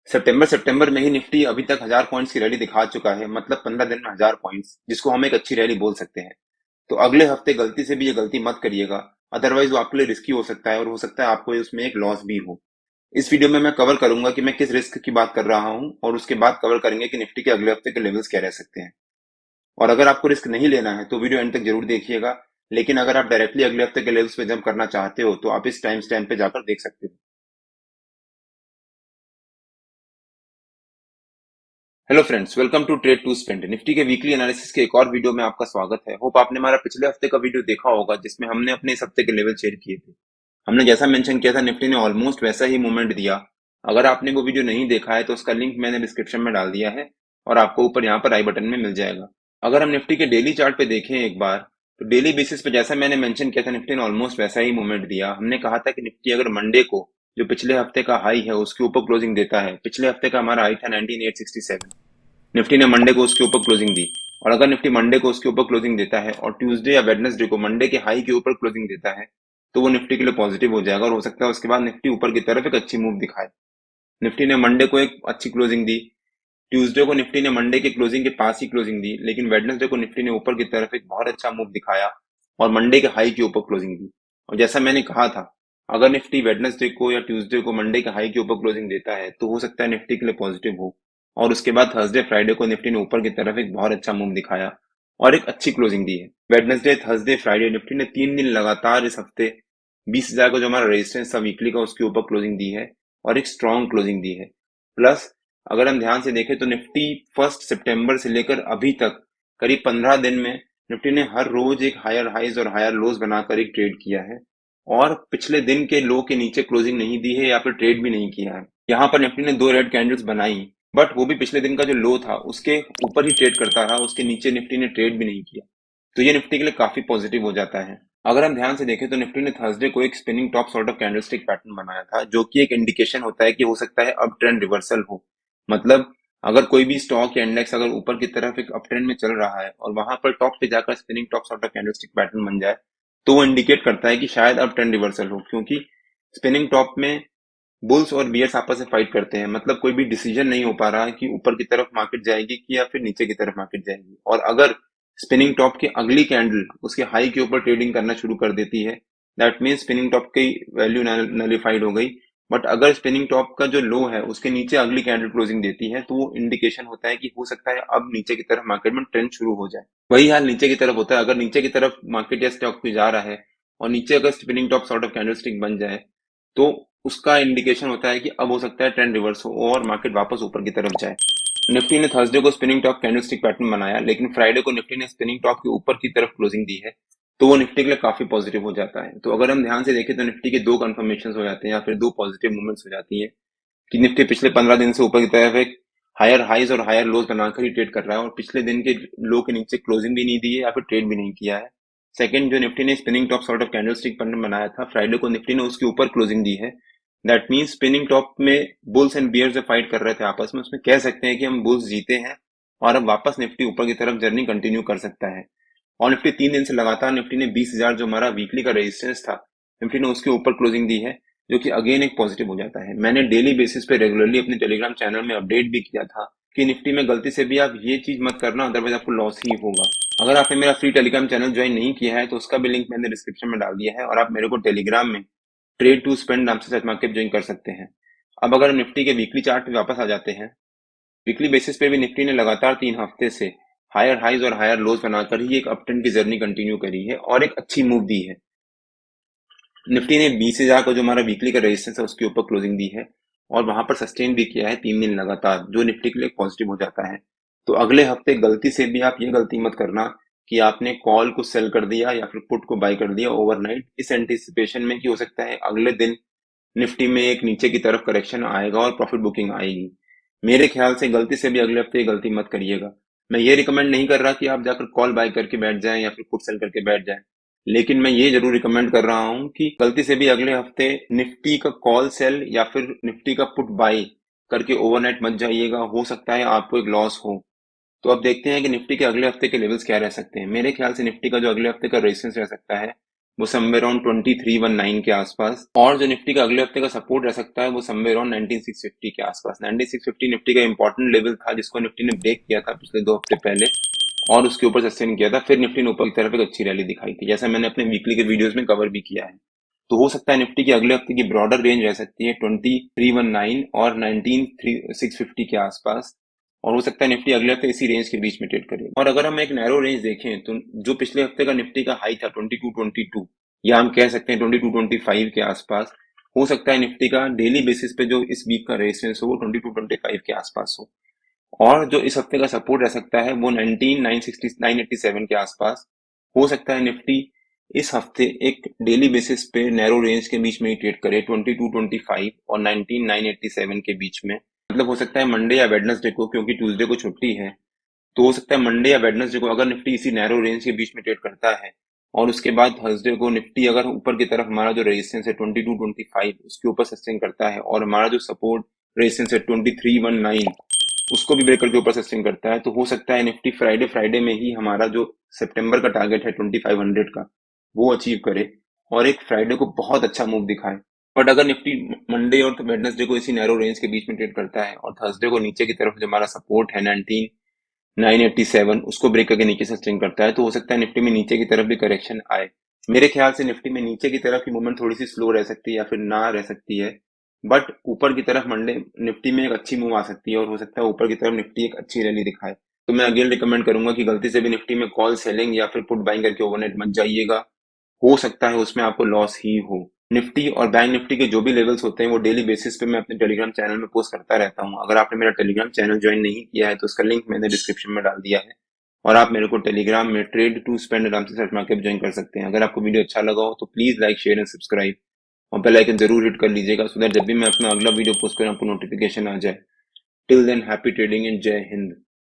सितंबर में ही निफ्टी अभी तक 1000 पॉइंट्स की रैली दिखा चुका है। मतलब 15 दिन में 1000 पॉइंट्स, जिसको हम एक अच्छी रैली बोल सकते हैं। तो अगले हफ्ते गलती से भी ये गलती मत करिएगा, अदरवाइज वो आपके लिए रिस्की हो सकता है और हो सकता है आपको उसमें एक लॉस भी हो। इस वीडियो में मैं कवर करूंगा कि मैं किस रिस्क की बात कर रहा हूं, और उसके बाद कवर करेंगे कि निफ्टी के अगले हफ्ते के लेवल्स क्या रह सकते हैं। और अगर आपको रिस्क नहीं लेना है तो वीडियो एंड तक जरूर देखिएगा। लेकिन अगर आप डायरेक्टली अगले हफ्ते के लेवल्स पे जंप करना चाहते हो तो आप इस टाइम स्टैम्प पे जाकर देख सकते हो। Hello friends, welcome to trade to spend. Nifty के वीकली एनालिसिस के एक और वीडियो में आपका स्वागत है। होप आपने हमारा पिछले हफ्ते का वीडियो देखा होगा, जिसमें हमने अपने इस हफ्ते के लेवल शेयर किए थे। हमने जैसा मेंशन किया था, निफ्टी ने ऑलमोस्ट वैसा ही मूवमेंट दिया। अगर आपने वो वीडियो नहीं देखा है तो उसका लिंक मैंने डिस्क्रिप्शन में डाल दिया है, और आपको ऊपर यहाँ पर आई बटन में मिल जाएगा। अगर हम निफ्टी के डेली चार्ट पे देखें एक बार, तो डेली बेसिस पे जैसा मैंने मेंशन किया था, निफ्टी ने ऑलमोस्ट वैसा ही मूवमेंट दिया। हमने कहा था कि निफ्टी अगर मंडे को जो पिछले हफ्ते का हाई है उसके ऊपर क्लोजिंग देता है, पिछले हफ्ते का हमारा हाई था 19867, निफ्टी ने मंडे को उसके ऊपर क्लोजिंग दी। और अगर निफ्टी मंडे को उसके ऊपर क्लोजिंग देता है और ट्यूसडे या वेडनेसडे को मंडे के हाई के ऊपर क्लोजिंग देता है, तो वो निफ्टी के लिए पॉजिटिव हो जाएगा और हो सकता है उसके बाद निफ्टी ऊपर की तरफ एक अच्छी मूव दिखाए। निफ्टी ने मंडे को एक अच्छी क्लोजिंग दी, ट्यूसडे को निफ्टी ने मंडे के क्लोजिंग के पास ही क्लोजिंग दी, लेकिन वेडनेसडे को निफ्टी ने ऊपर की तरफ एक बहुत अच्छा मूव दिखाया और मंडे के हाई के ऊपर क्लोजिंग दी। और जैसा मैंने कहा था, अगर निफ्टी वेडनेसडे को या ट्यूसडे को मंडे के हाई के ऊपर क्लोजिंग देता है तो हो सकता है निफ्टी के लिए पॉजिटिव हो, और उसके बाद थर्सडे फ्राइडे को निफ्टी ने ऊपर की तरफ एक बहुत अच्छा मूव दिखाया और एक अच्छी क्लोजिंग दी है। वेडनेसडे, थर्सडे, फ्राइडे निफ्टी ने 3 दिन लगातार इस हफ्ते 20,000 का जो हमारा रेजिस्टेंस था वीकली का, उसके ऊपर क्लोजिंग दी है और एक स्ट्रॉन्ग क्लोजिंग दी है। प्लस अगर हम ध्यान से देखें तो निफ्टी 1 सितंबर से लेकर अभी तक करीब 15 दिन में निफ्टी ने हर रोज एक हायर हाइज और हायर लोज बनाकर एक ट्रेड किया है, और पिछले दिन के लो के नीचे क्लोजिंग नहीं दी है या फिर ट्रेड भी नहीं किया है। यहाँ पर निफ्टी ने 2 रेड कैंडल्स बनाई, बट वो भी पिछले दिन का जो लो था उसके ऊपर ही ट्रेड करता रहा, उसके नीचे निफ्टी ने ट्रेड भी नहीं किया। तो ये निफ्टी के लिए काफी पॉजिटिव हो जाता है। अगर हम ध्यान से देखें तो निफ्टी ने थर्सडे को एक spinning top sort of candlestick pattern बनाया था, जो कि एक इंडिकेशन होता है कि हो सकता है अब ट्रेंड रिवर्सल हो। मतलब अगर कोई भी स्टॉक या इंडेक्स अगर ऊपर की तरफ एक अप ट्रेंड में चल रहा है और वहां पर टॉप पे जाकर spinning top sort of candlestick pattern बन जाए, तो वो इंडिकेट करता है कि शायद अब ट्रेंड रिवर्सल हो। क्योंकि स्पिनिंग टॉप में बुल्स और बियर्स आपस में फाइट करते हैं, मतलब कोई भी डिसीजन नहीं हो पा रहा है कि ऊपर की तरफ मार्केट जाएगी कि या फिर नीचे की तरफ मार्केट जाएगी। और अगर स्पिनिंग टॉप की अगली कैंडल उसके हाई के ऊपर ट्रेडिंग करना शुरू कर देती है, दैट मीन स्पिनिंग टॉप की वैल्यू नलिफाइड हो गई। बट अगर स्पिनिंग टॉप का जो लो है उसके नीचे अगली कैंडल क्लोजिंग देती है, तो वो इंडिकेशन होता है कि हो सकता है अब नीचे की तरफ मार्केट में ट्रेंड शुरू हो जाए। वही हाल नीचे की तरफ होता है। अगर नीचे की तरफ मार्केट या स्टॉक भी जा रहा है और नीचे अगर spinning top sort of candlestick बन जाए, तो उसका इंडिकेशन होता है कि अब हो सकता है ट्रेंड रिवर्स हो और मार्केट वापस ऊपर की तरफ जाए। निफ्टी ने थर्सडे को स्पिनिंग टॉप कैंडलस्टिक पैटर्न बनाया, लेकिन फ्राइडे को निफ्टी ने स्पिनिंग टॉप के ऊपर की तरफ क्लोजिंग दी है, तो वो निफ्टी के लिए काफी पॉजिटिव हो जाता है। तो अगर हम ध्यान से देखें तो निफ्टी के दो कंफर्मेशन हो जाते हैं या फिर दो पॉजिटिव मूवमेंट्स हो जाती है कि निफ्टी पिछले 15 दिन से ऊपर की तरफ एक हायर हाइज और हायर लोज बनाकर ही ट्रेड कर रहा है, और पिछले दिन के लो के नीचे क्लोजिंग भी नहीं दी है या फिर ट्रेड भी नहीं किया है। सेकंड, जो निफ्टी ने spinning top sort of candlestick pattern बनाया था, फ्राइडे को निफ्टी ने उसके ऊपर क्लोजिंग दी है। दैट मीन्स स्पिनिंग टॉप में बुल्स एंड बियर्स जो फाइट कर रहे थे आपस में, उसमें कह सकते हैं कि हम बुल्स जीते हैं और अब वापस निफ्टी ऊपर की तरफ जर्नी कंटिन्यू कर सकता है। और निफ्टी 3 दिन से लगातार निफ्टी ने 20,000 जो हमारा वीकली का रेजिस्टेंस था, निफ्टी ने उसके ऊपर क्लोजिंग दी है, जो कि अगेन एक पॉजिटिव हो जाता है। मैंने डेली बेसिस पे रेगुलरली अपने टेलीग्राम चैनल में अपडेट भी किया था कि निफ्टी में गलती से भी आप ये चीज मत करना, अदरवाइज आपको लॉस ही होगा। अगर आपने मेरा फ्री टेलीग्राम चैनल ज्वाइन नहीं किया है तो उसका भी लिंक मैंने डिस्क्रिप्शन में डाल दिया है, और आप मेरे को टेलीग्राम में ट्रेड टू स्पेंड नाम से सर्च मार के ज्वाइन कर सकते हैं। अब अगर हम निफ्टी के वीकली चार्ट पे वापस आ जाते हैं, वीकली बेसिस पे भी निफ्टी ने लगातार 3 हफ्ते से हायर हाइज और हायर लोज बनाकर ही एक अप ट्रेंड की जर्नी कंटिन्यू करी है और एक अच्छी मूव दी है। निफ्टी ने 20,000 का जो हमारा वीकली का रेजिस्टेंस है उसके ऊपर क्लोजिंग दी है और वहां पर सस्टेन भी किया है 3 दिन लगातार, जो निफ्टी के लिए पॉजिटिव हो जाता है। तो अगले हफ्ते गलती से भी आप ये गलती मत करना कि आपने कॉल को सेल कर दिया या फिर पुट को बाय कर दिया ओवरनाइट, इस एंटिसिपेशन में कि हो सकता है अगले दिन निफ्टी में एक नीचे की तरफ करेक्शन आएगा और प्रॉफिट बुकिंग आएगी। मेरे ख्याल से गलती से भी अगले हफ्ते ये गलती मत करिएगा। मैं ये रिकमेंड नहीं कर रहा कि आप जाकर कॉल बाय करके बैठ जाएं या फिर पुट सेल करके बैठ जाएं, लेकिन मैं ये जरूर रिकमेंड कर रहा हूं कि गलती से भी अगले हफ्ते निफ्टी का कॉल सेल या फिर निफ्टी का पुट बाय करके ओवरनाइट मत जाइएगा। हो सकता है आपको एक लॉस हो। तो अब देखते हैं कि निफ्टी के अगले हफ्ते के लेवल्स क्या रह सकते हैं। मेरे ख्याल से निफ्टी का जो अगले हफ्ते का रेजिस्टेंस रह सकता है वो समवेयर अराउंड 2319 के आसपास। और जो निफ्टी का अगले हफ्ते का सपोर्ट रह सकता है वो समवेयर अराउंड 19650 के आसपास। 19650 निफ्टी का इंपॉर्टेंट लेवल था जिसको निफ्टी ने ब्रेक किया था पिछले 2 हफ्ते पहले और उसके ऊपर सस्टेन किया था। फिर निफ्टी ने ऊपर की तरफ एक अच्छी रैली दिखाई थी, जैसा मैंने अपने वीकली के वीडियोस में कवर भी किया है। तो हो सकता है निफ्टी की अगले हफ्ते की ब्रॉडर रेंज रह सकती है 2319 और 19650 के आसपास। और हो सकता है निफ्टी अगले हफ्ते इसी रेंज के बीच में ट्रेड करे। और अगर हम एक नैरो रेंज देखें तो जो पिछले हफ्ते का निफ्टी का हाई था 2222, या हम कह सकते हैं 2225 के आसपास, हो सकता है निफ्टी का डेली बेसिस पे जो इस वीक का रेजिस्टेंस हो वो 2225 के आसपास हो। और जो इस हफ्ते का सपोर्ट रह सकता है वो 19987 के आसपास। हो सकता है निफ्टी इस हफ्ते एक डेली बेसिस पे नैरो रेंज के बीच में ही ट्रेड करे 2225 और 19987 के बीच में। मतलब हो सकता है मंडे या वेडनेसडे को, क्योंकि ट्यूसडे को छुट्टी है, तो हो सकता है मंडे या वेडनेसडे को अगर निफ्टी इसी नैरो रेंज के बीच में ट्रेड करता है और उसके बाद थर्सडे को निफ्टी अगर ऊपर की तरफ हमारा जो रेजिस्टेंस है 2225 उसके ऊपर सस्टेन करता है और हमारा जो सपोर्ट रेजिस्टेंस है 2319 उसको भी ब्रेक करके ऊपर सस्टेन करता है, तो हो सकता है निफ्टी फ्राइडे में ही हमारा जो सितंबर का टारगेट है 2500 का वो अचीव करे और एक फ्राइडे को बहुत अच्छा मूव दिखाए। बट अगर निफ्टी मंडे और वेडनेसडे को इसी नैरो रेंज के बीच में ट्रेड करता है और थर्सडे को नीचे की तरफ जो हमारा सपोर्ट है 19987 उसको ब्रेक करके नीचे सस्टेन करता है, तो हो सकता है निफ्टी में नीचे की तरफ भी करेक्शन आए। मेरे ख्याल से निफ्टी में नीचे की तरफ की मूवमेंट थोड़ी सी स्लो रह सकती है या फिर ना रह सकती है, बट ऊपर की तरफ मंडे निफ्टी में एक अच्छी मूव आ सकती है और हो सकता है ऊपर की तरफ निफ्टी एक अच्छी रैली दिखाए। तो मैं अगेन रिकमेंड करूंगा कि गलती से भी निफ्टी में कॉल सेलिंग या फिर पुट बाइंग करके ओवरनाइट मत जाइएगा, हो सकता है उसमें आपको लॉस ही हो। निफ्टी और बैंक निफ्टी के जो भी लेवल्स होते हैं वो डेली बेसिस पे मैं अपने टेलीग्राम चैनल में पोस्ट करता रहता हूँ। अगर आपने मेरा टेलीग्राम चैनल ज्वाइन नहीं किया है तो उसका लिंक मैंने डिस्क्रिप्शन में डाल दिया है और आप मेरे को टेलीग्राम में ट्रेड टू स्पेंड आराम से सर्च मार के ज्वाइन कर सकते हैं। अगर आपको वीडियो अच्छा लगा हो तो please like share and subscribe और बेल आइकन जरूर हिट कर लीजिएगा सो दैट जब भी मैं अपना अगला वीडियो पोस्ट करूं आपको नोटिफिकेशन आ जाए। Till than happy trading and जय हिंद।